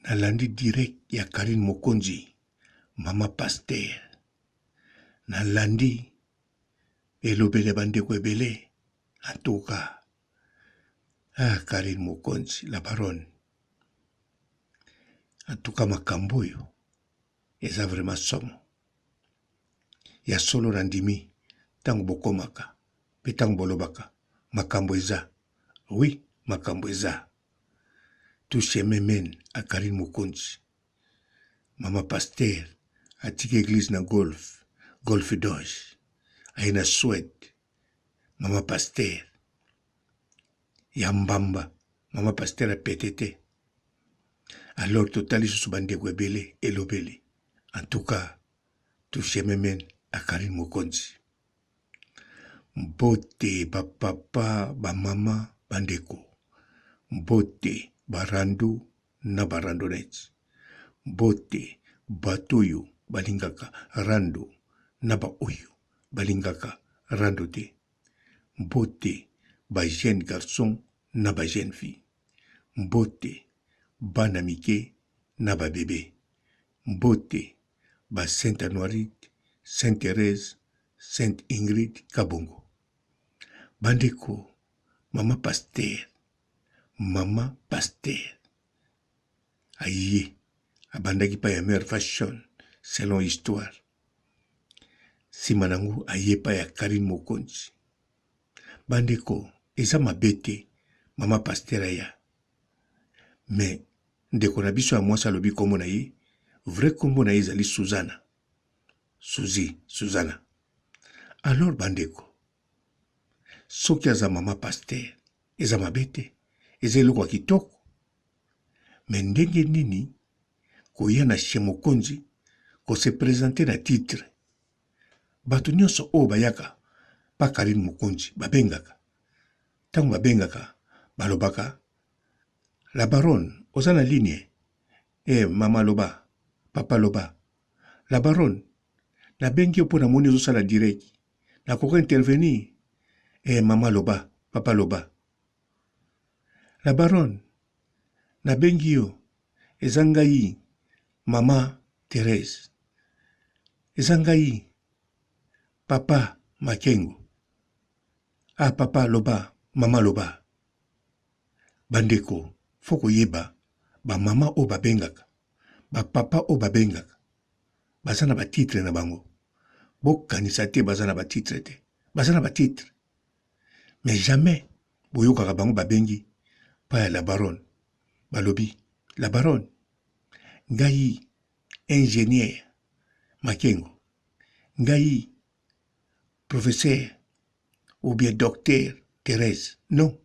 nalandi direct ya Karine Mokonzi, mama pasteur. Nalandi elobele bandeko ebele. En tout cas, Karine Mokonzi, la baronne. En tout cas, makambo oyo eza vraiment somo. Ya solo randimi tango bokomaka pe tango bolobaka makambo eza. Oui, makambo eza. Touche memen a Karine Mokonzi. Mama pasteur atiki église na golf d'Oge. Aina Suède. Mama pasteur ya Mbamba. Mama pasteur a PTT. Alors totali susu bandeko ebele elobeli. En tout cas, touche memen a Karine Mokonzi. Mbote bapapa bamama bandeko. Mbote barandu na barandoneti. Mbote batoyo balingaka rando na ba oyo balingaka rando te. Mbote ba jeune garçon na ba jeune fille. Mbote bana mike na ba bébé. Mbote ba Sainte Anoirite, Sainte Thérèse, Sainte Ingrid Kabongo. Bandeko, mama pasteur. Mama pasteur. Aye, abandaki pa ya mère fashion, selon histoire. Simanangu aye pa ya Karine Mokonzi. Bandeko, eza mabete, mama pasteur aya. Mais, ndeko na biso ya mwasi alobi kombo na ye, vrai kombo na ye ezali Suzana. Suzana. Alors bandeko, soki aza mama pasteur, eza mabete, eza eloko ya kitoko. Mais ndenge nini koya na chez Mokonzi ko se présenter na titre. Bato nyonso oyo bayaka pa Karine Mokonzi babengaka. Tango babengaka balobaka la baronne oza na ligne. Mama loba, papa loba. La baronne nabengi yo mpo namoni ozosala direct. Nakoka intervenir. Mama loba, papa loba. La baronne nabengi yo eza ngai mama Thérèse. Eza ngai papa Makengo. Papa loba, mama loba. Bandeko, foko yeba ba mama o babengaka, ba papa o babengaka. Baza na ba titre na bango. Bokanisa te baza na ba titre te. Baza na ba titre. Mais jamais boyokaka bango babengi pa ya la baronne. Balobi, la baronne. Ngai ingénieur Makengo. Ngai professeur ou bien docteur Thérèse. Non.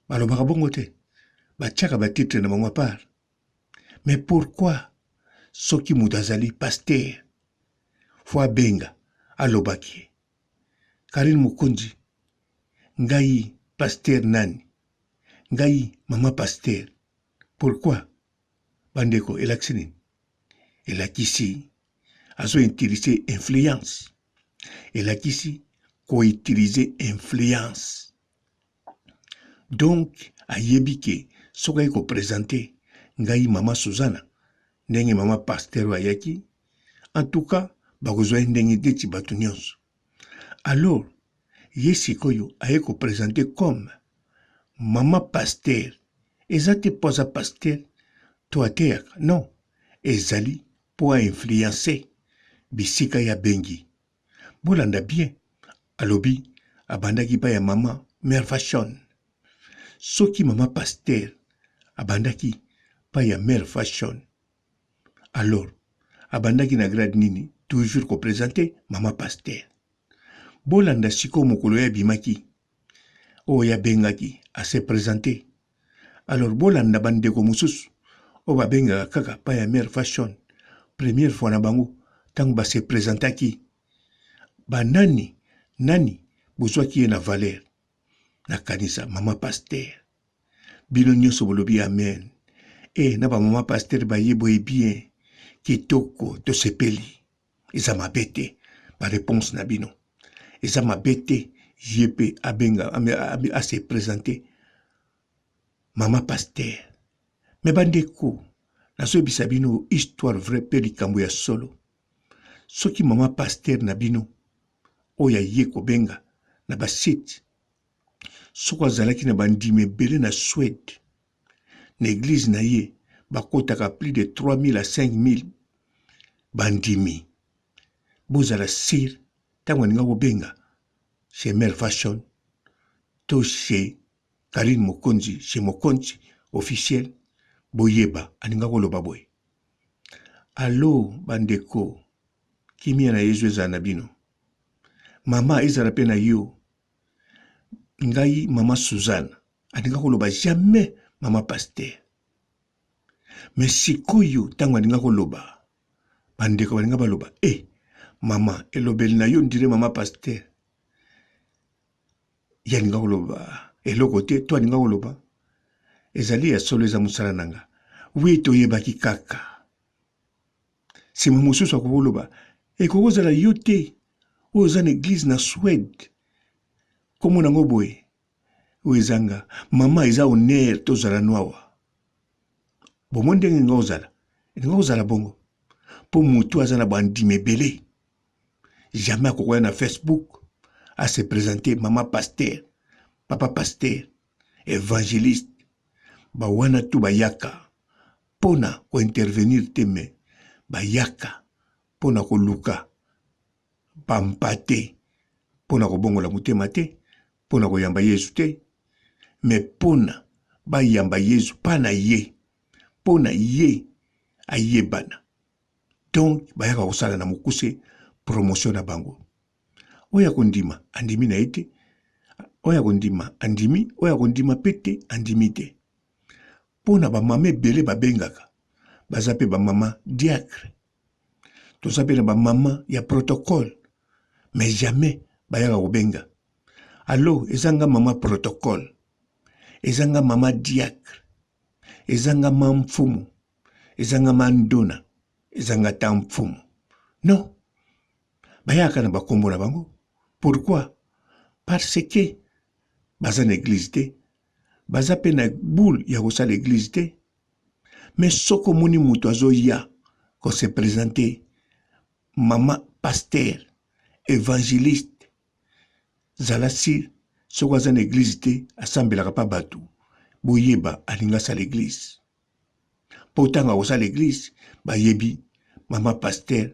Balobaka bongo te. Batiaka ba titre na bango à part. Mais pourquoi soki mutu azali pasteur fo abenga alobaki Karine Mokonzi ngai pasteur nani? Ngai mama pasteur. Pourquoi? Bandeko elakisi nini? Elakisi azo utiliser influence. Elakisi ko utiliser influence. Donc ayebi ke soki ko présenter ngai mama Suzana ndenge mama pasteur ayaki. En tout cas bakozwa ndenge deti bato nyonso. Alors ye sikoyo aye ko présenter comme mama pasteur. Eza te posa pasteur to ateyaka. Non. Ezali po influencer bisika ya bengi. Bolanda bien. Alobi abandaki pa ya mama mère fashion. Soki mama pasteur abandaki pa ya mère fashion. Alors abandaki na grade nini? Toujours ko présenter mama pasteur. Bolanda siko mokolo ya bimaki. O ya bengaki a se présenter. Alors bolanda bandeko mususu o babenga kaka pa ya mère fashion. Première fois na bango tango ba se présentaki. Ba nani bozwaki ye na valeur. Na kanisa mama pasteur. Bino nyonso bolobi amen. Na ba mama pasteur ba yebo e bien. Kitoko to sepeli. Eza mabete ba réponse na bino. Eza mabete yepe abenga a se présenter mama pasteur. Mais bandeko nazoyebisa bino histoire vrai mpe likambo ya solo. Soki mama Pasteur na bino oyo aye kobenga na basite soko azalaki na bandimi ebele na Suède, na église na ye bakotaka plus de 3000 à 5000 bandimi. Bozala sir ntango aninga kobenga chez Mère Fashion to chez Karine Mokonzi, chez Mokonzi officiel, boyeba aninga koloba boye. Allo bandeko, kimia na Yesu eza na bino. Mama ezala pe na yo. Ngai mama Suzanne aninga koloba jamais mama Pasteur. Mais sikoyo tango aninga koloba bandeko baninga baloba mama elobeli na yo ndire mama Pasteur. Yaninga koloba eloko te to aninga koloba ezali ya solo eza musala nanga. Oui toyebaki kaka. Sima mosusu akoloba ekokozala yo te oyo eza na église na Suède. Komo nango boye oezanga mama eza honneur tozala noawa. Bomo ndenge nga ozala eninga kozala bongo po mutu aza na bandimi ebele. Jamais akokoya na Facebook à se présenter mama Pasteur, papa Pasteur, évangéliste. Bawana tu bayaka pona ko intervenir teme bayaka pona ko luka pampate pona ko bongola mutema te pona ko yamba Yesu te mais pona bayamba Yesu pana ye pona ye ayebana. Donc bayaka kosala na mukuse promotion na bango. Oya kondima andimi na ete, oya kondima andimi, oya kondima pete andimi te. Pona ba mama ebele babengaka baza pe ba mama diacre, toza pe na ba mama ya protocole, mais jamais bayaka kobenga allo ezanga mama protocole, ezanga mama diacre, ezanga mamfumu, ezanga mandona, ezanga tamfumu. Non, bayaka na bakombo na bango. Pourquoi? Parce que baza na église te, baza pe na boule ya kosala église te. Mais soko moni mutu azoya ko se présenter mama Pasteur, évangéliste, zala sir soko aza na église te asambelaka pa batu boyeba alinga sa l'église. Potanga kosala l'église bayebi mama Pasteur,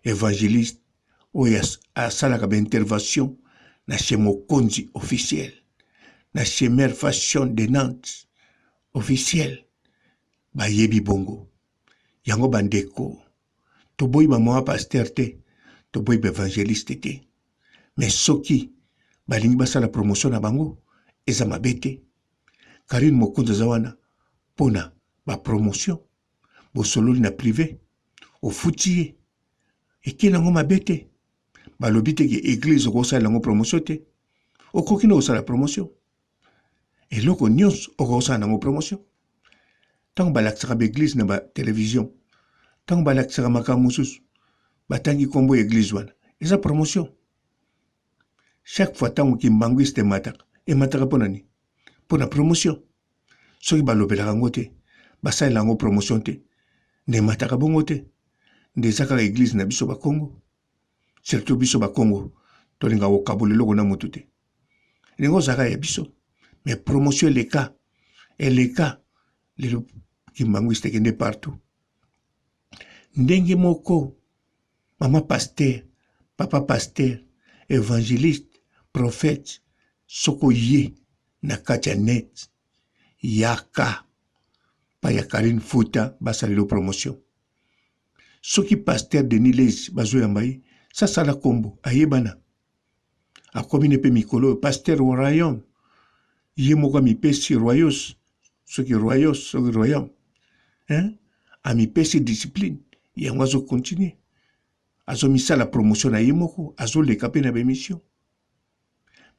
évangéliste oyo asalaka ba intervention na chez Mokonzi officiel, na chez Mère Fashion de Nantes officiel. Bayebi bongo. Yango bandeko. Toboyi ba mama Pasteur te, toboyi ba évangéliste te. Mais soki balingi basala promotion na bango eza mabe te. Karine Mokonzi zawana pona ba promotion bosololi na privé ofuti ye eke nango mabe te. Balobi te ke église okosala nango promotion te. Okoki na kosala promotion. Eloko nyonso okosala nango promotion. Tango balakisaka ba église na ba télévision, tango balakisaka makambo mosusu batangi kombo église wana eza promotion. Chaque fois tango kimbangwiste emataka mpona nini? Mpona promotion. Soki balobelaka yango te basalela yango promotion te nde emataka bongo te. Nde eza kaka église na biso bakongo. Surtout biso bakongo tolinga kokabola eloko na motu te. Elingo ozalaka ya biso. Mais promotion eleka lelo kimbangwiste kende partout. Ndenge moko mama Pasteur, papa Pasteur, évangéliste, prophète soko ye na kati ya net yaka pa ya Karine Futa basalelo promotion. Soki Pasteur Denis Lezi bazoyamba ye sasala kombo ayebana akomi nepe mikolo Pasteur au royaume ye moko mipesi royos soki royos soki royaume amipesi discipline yango azo continue azo misala promotion na ye moko azo leka pe na bémission.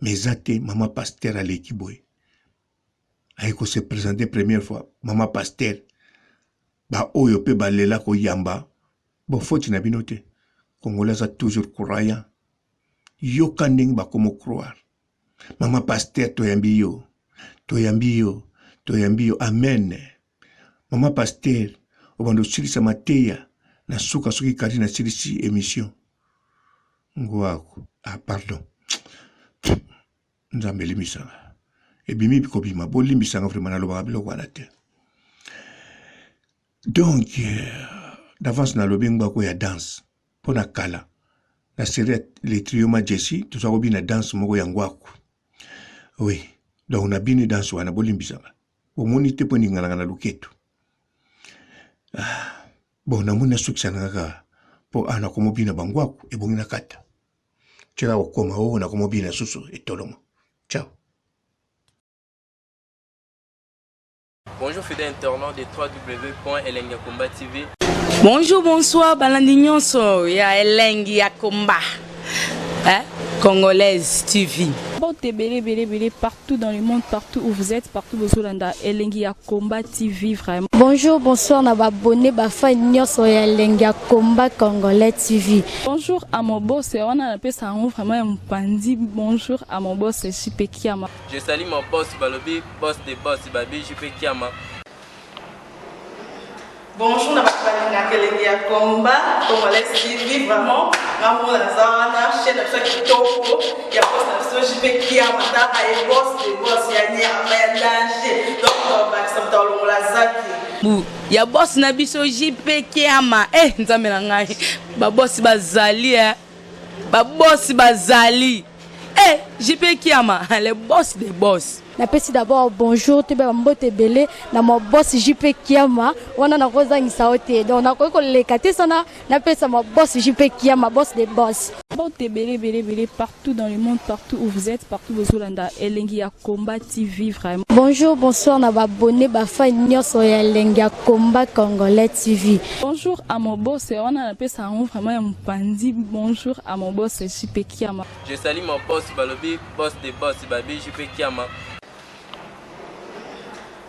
Mais zate mama Pasteur aleki boye aye ko se présenter première fois mama Pasteur ba oyo pe balela ko yamba bo foti na bino te. Congolais a toujours croyant. Yo kandeng ba komo croire. Mama Pasteur toyambi yo, amen. Mama Pasteur obando silisa mateya na suka soki kadi na silisi émission ngwako pardon nzambe limisanga ebimi bikobima bolimbisanga vraiment nalobaka biloko wana te. Donc d'avance nalobi ngwako ya danse pona kala na série les trio Majesty toza kobina danse moko ya ngwako. Oui, donc na bini danse wana bolimbisanga omoni te poni ngalanga na luketo. Bon namona succès nanga po ana komobina bangwako ebongi na kata tshela okoma o na komobina susu etolomo. Ciao. Bonjour fidèles internautes de www.elengiakomba TV. Bonjour, bonsoir, balandi nyonso ya Elengi ya Komba. Congolaise TV. Bon, belé partout dans le monde, partout où vous êtes, partout où vous êtes, Elengi ya Komba TV vraiment. Bonjour, bonsoir, na abonné bafa nyonso ya Elengi ya Komba Congolais TV. Bonjour à mon boss, on a appelé ça vraiment un pandi. Bonjour à mon boss, JP Kiama. Je salue mon boss Balobi, boss des boss Babi, JP Kiama. Bonjour, na Elengi ya Komba Congolais TV vraiment. Ngamo na zana chaîne de chaque kitoko ya boss na JP Kiama ta ay boss des boss ya nya ya danger. Donc ba samta longola zaki. Ya boss na biso JP Kiama. Nzambe na ngai. Ba boss bazali ba boss bazali. JP Kiama, le boss des boss. Napesi d'abord bonjour te ba mbote belé na mo boss JP Kiama wana na kozangisa ote donc na ko lekate sana napesa mo boss JP Kiama boss des boss. Bon, belé partout dans le monde, partout où vous êtes, partout où vous êtes, Elengi ya Komba TV vraiment. Bonjour, bonsoir, na abonné bafa nyonso ya Elengi ya Komba Congolais TV. Bonjour à mon boss, on a appelé ça vraiment un pandi. Bonjour à mon boss JP Kiama. Je salue mon boss Balobi, boss des boss Babi, JP Kiama.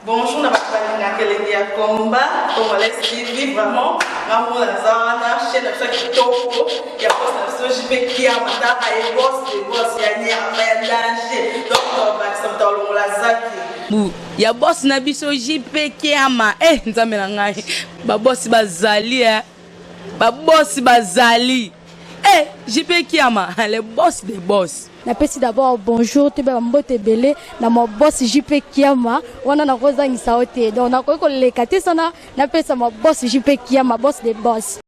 Bonjour, na Elengi ya Komba Congolais TV vraiment. Ngamo na zana chaîne de chaque kitoko ya boss na JP Kiama ta ay boss des boss ya nya ya danger. Donc ba samta longola zaki. Ya boss na biso JP Kiama. Nzambe na ngai. Ba boss bazali ba boss bazali. JP Kiama, le boss des boss. Napesi d'abord bonjour te ba mbote belé na mo boss JP Kiama wana na kozangisa ote donc na ko lekate sana napesa mo boss JP Kiama boss des boss.